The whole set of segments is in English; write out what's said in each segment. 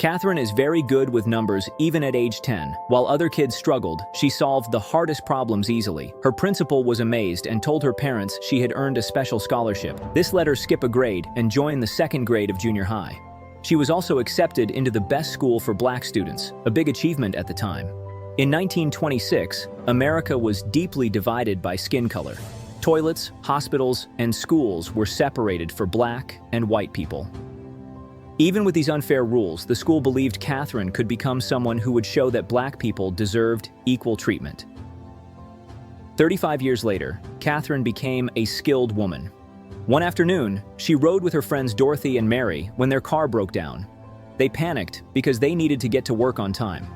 Catherine is very good with numbers even at age 10. While other kids struggled, she solved the hardest problems easily. Her principal was amazed and told her parents she had earned a special scholarship. This let her skip a grade and join the second grade of junior high. She was also accepted into the best school for black students, a big achievement at the time. In 1926, America was deeply divided by skin color. Toilets, hospitals, and schools were separated for black and white people. Even with these unfair rules, the school believed Catherine could become someone who would show that black people deserved equal treatment. 35 years later, Catherine became a skilled woman. One afternoon, she rode with her friends Dorothy and Mary when their car broke down. They panicked because they needed to get to work on time.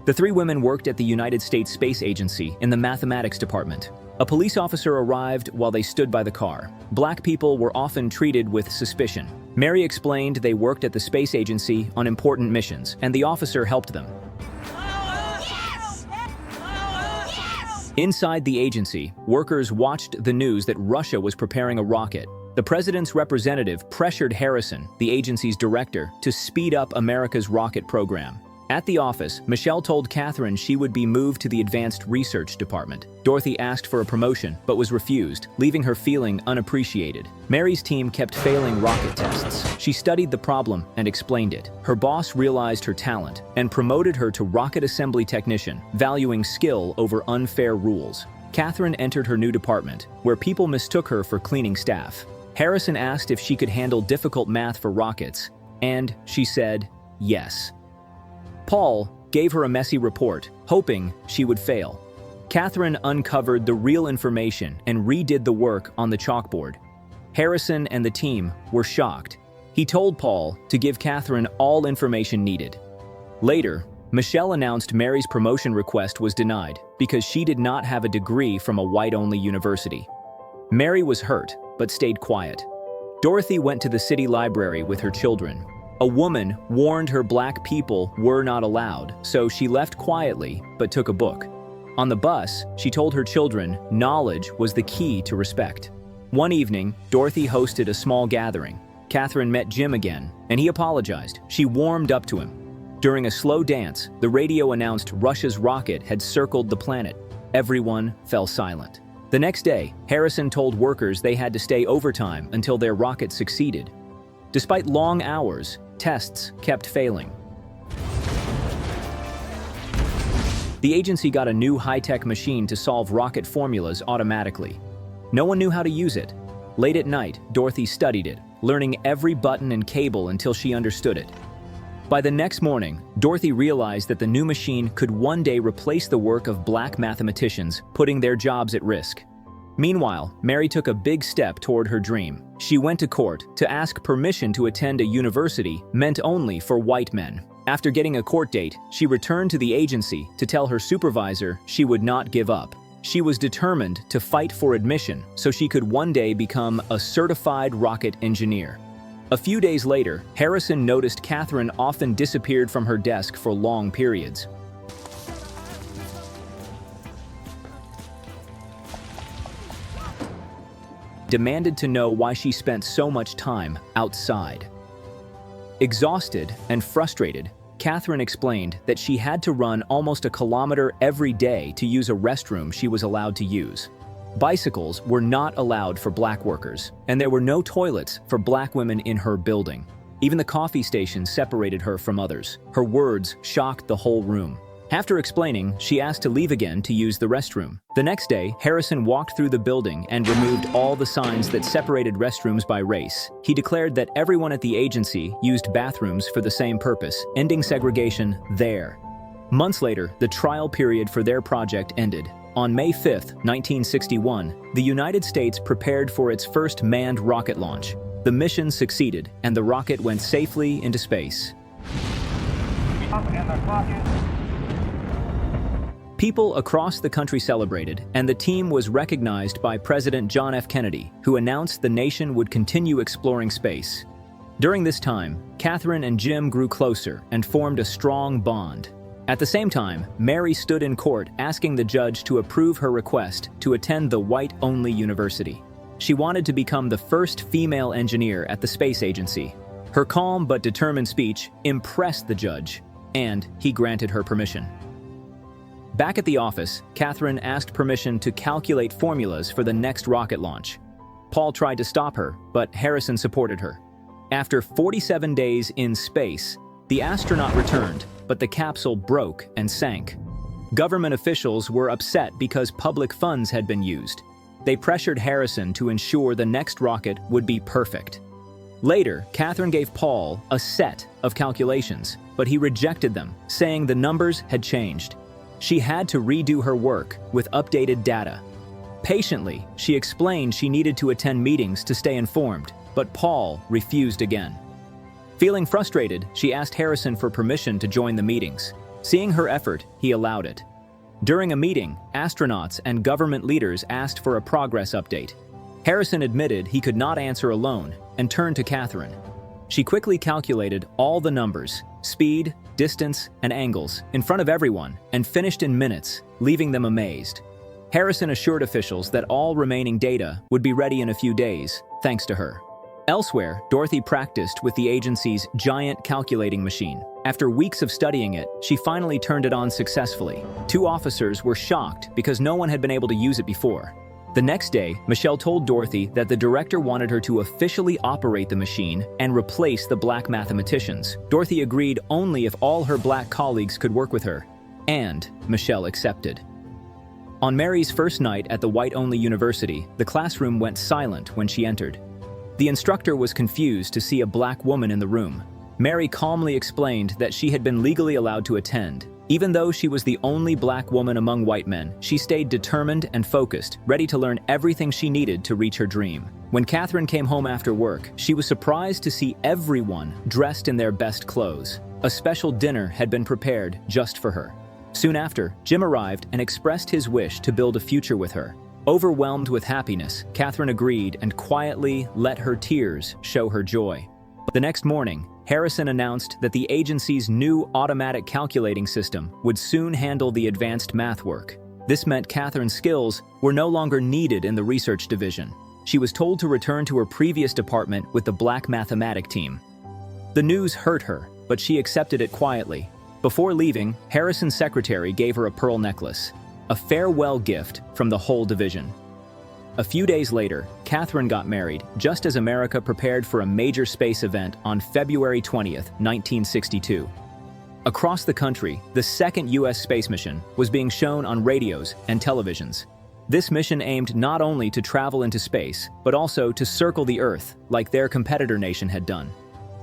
The three women worked at the United States Space Agency in the mathematics department. A police officer arrived while they stood by the car. Black people were often treated with suspicion. Mary explained they worked at the space agency on important missions, and the officer helped them. Inside the agency, workers watched the news that Russia was preparing a rocket. The president's representative pressured Harrison, the agency's director, to speed up America's rocket program. At the office, Michelle told Catherine she would be moved to the Advanced Research Department. Dorothy asked for a promotion, but was refused, leaving her feeling unappreciated. Mary's team kept failing rocket tests. She studied the problem and explained it. Her boss realized her talent and promoted her to rocket assembly technician, valuing skill over unfair rules. Catherine entered her new department, where people mistook her for cleaning staff. Harrison asked if she could handle difficult math for rockets, and she said yes. Paul gave her a messy report, hoping she would fail. Catherine uncovered the real information and redid the work on the chalkboard. Harrison and the team were shocked. He told Paul to give Catherine all information needed. Later, Michelle announced Mary's promotion request was denied because she did not have a degree from a white-only university. Mary was hurt, but stayed quiet. Dorothy went to the city library with her children. A woman warned her black people were not allowed, so she left quietly but took a book. On the bus, she told her children knowledge was the key to respect. One evening, Dorothy hosted a small gathering. Catherine met Jim again, and he apologized. She warmed up to him. During a slow dance, the radio announced Russia's rocket had circled the planet. Everyone fell silent. The next day, Harrison told workers they had to stay overtime until their rocket succeeded. Despite long hours, tests kept failing. The agency got a new high-tech machine to solve rocket formulas automatically. No one knew how to use it. Late at night, Dorothy studied it, learning every button and cable until she understood it. By the next morning, Dorothy realized that the new machine could one day replace the work of black mathematicians, putting their jobs at risk. Meanwhile, Mary took a big step toward her dream. She went to court to ask permission to attend a university meant only for white men. After getting a court date, she returned to the agency to tell her supervisor she would not give up. She was determined to fight for admission so she could one day become a certified rocket engineer. A few days later, Harrison noticed Catherine often disappeared from her desk for long periods. Demanded to know why she spent so much time outside. Exhausted and frustrated, Catherine explained that she had to run almost a kilometer every day to use a restroom she was allowed to use. Bicycles were not allowed for black workers, and there were no toilets for black women in her building. Even the coffee station separated her from others. Her words shocked the whole room. After explaining, she asked to leave again to use the restroom. The next day, Harrison walked through the building and removed all the signs that separated restrooms by race. He declared that everyone at the agency used bathrooms for the same purpose, ending segregation there. Months later, the trial period for their project ended. On May 5, 1961, the United States prepared for its first manned rocket launch. The mission succeeded, and the rocket went safely into space. People across the country celebrated, and the team was recognized by President John F. Kennedy, who announced the nation would continue exploring space. During this time, Catherine and Jim grew closer and formed a strong bond. At the same time, Mary stood in court asking the judge to approve her request to attend the white-only university. She wanted to become the first female engineer at the space agency. Her calm but determined speech impressed the judge, and he granted her permission. Back at the office, Catherine asked permission to calculate formulas for the next rocket launch. Paul tried to stop her, but Harrison supported her. After 47 days in space, the astronaut returned, but the capsule broke and sank. Government officials were upset because public funds had been used. They pressured Harrison to ensure the next rocket would be perfect. Later, Catherine gave Paul a set of calculations, but he rejected them, saying the numbers had changed. She had to redo her work with updated data. Patiently, she explained she needed to attend meetings to stay informed, but Paul refused again. Feeling frustrated, she asked Harrison for permission to join the meetings. Seeing her effort, he allowed it. During a meeting, astronauts and government leaders asked for a progress update. Harrison admitted he could not answer alone and turned to Catherine. She quickly calculated all the numbers, speed, distance, and angles in front of everyone and finished in minutes, leaving them amazed. Harrison assured officials that all remaining data would be ready in a few days, thanks to her. Elsewhere, Dorothy practiced with the agency's giant calculating machine. After weeks of studying it, she finally turned it on successfully. 2 officers were shocked because no one had been able to use it before. The next day, Michelle told Dorothy that the director wanted her to officially operate the machine and replace the black mathematicians. Dorothy agreed only if all her black colleagues could work with her, and Michelle accepted. On Mary's first night at the white-only university, the classroom went silent when she entered. The instructor was confused to see a black woman in the room. Mary calmly explained that she had been legally allowed to attend. Even though she was the only black woman among white men, she stayed determined and focused, ready to learn everything she needed to reach her dream. When Catherine came home after work, she was surprised to see everyone dressed in their best clothes. A special dinner had been prepared just for her. Soon after, Jim arrived and expressed his wish to build a future with her. Overwhelmed with happiness, Catherine agreed and quietly let her tears show her joy. The next morning, Harrison announced that the agency's new automatic calculating system would soon handle the advanced math work. This meant Catherine's skills were no longer needed in the research division. She was told to return to her previous department with the black mathematic team. The news hurt her, but she accepted it quietly. Before leaving, Harrison's secretary gave her a pearl necklace, a farewell gift from the whole division. A few days later, Catherine got married, just as America prepared for a major space event on February 20th, 1962. Across the country, the second U.S. space mission was being shown on radios and televisions. This mission aimed not only to travel into space, but also to circle the Earth, like their competitor nation had done.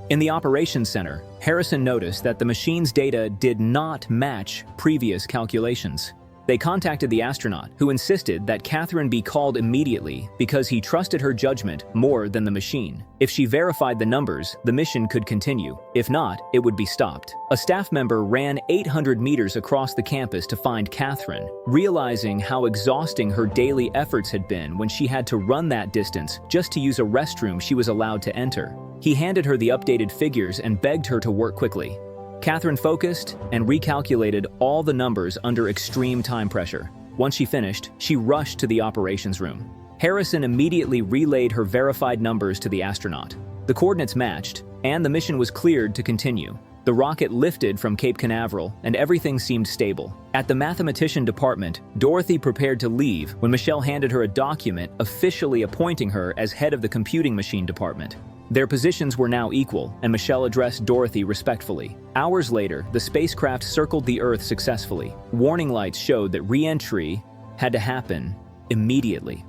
In the operations center, Harrison noticed that the machine's data did not match previous calculations. They contacted the astronaut, who insisted that Catherine be called immediately because he trusted her judgment more than the machine. If she verified the numbers, the mission could continue. If not, it would be stopped. A staff member ran 800 meters across the campus to find Catherine, realizing how exhausting her daily efforts had been when she had to run that distance just to use a restroom she was allowed to enter. He handed her the updated figures and begged her to work quickly. Catherine focused and recalculated all the numbers under extreme time pressure. Once she finished, she rushed to the operations room. Harrison immediately relayed her verified numbers to the astronaut. The coordinates matched, and the mission was cleared to continue. The rocket lifted from Cape Canaveral, and everything seemed stable. At the mathematician department, Dorothy prepared to leave when Michelle handed her a document officially appointing her as head of the computing machine department. Their positions were now equal, and Michelle addressed Dorothy respectfully. Hours later, the spacecraft circled the Earth successfully. Warning lights showed that re-entry had to happen immediately.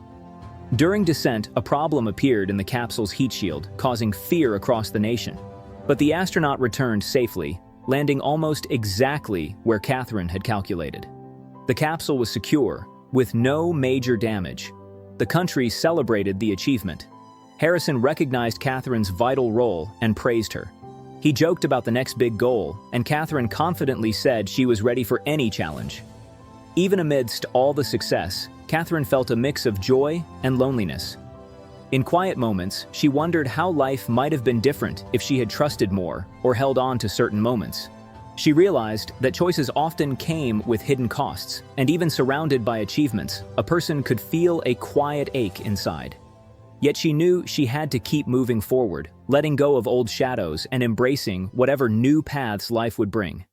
During descent, a problem appeared in the capsule's heat shield, causing fear across the nation. But the astronaut returned safely, landing almost exactly where Catherine had calculated. The capsule was secure, with no major damage. The country celebrated the achievement. Harrison recognized Catherine's vital role and praised her. He joked about the next big goal, and Catherine confidently said she was ready for any challenge. Even amidst all the success, Catherine felt a mix of joy and loneliness. In quiet moments, she wondered how life might have been different if she had trusted more or held on to certain moments. She realized that choices often came with hidden costs, and even surrounded by achievements, a person could feel a quiet ache inside. Yet she knew she had to keep moving forward, letting go of old shadows and embracing whatever new paths life would bring.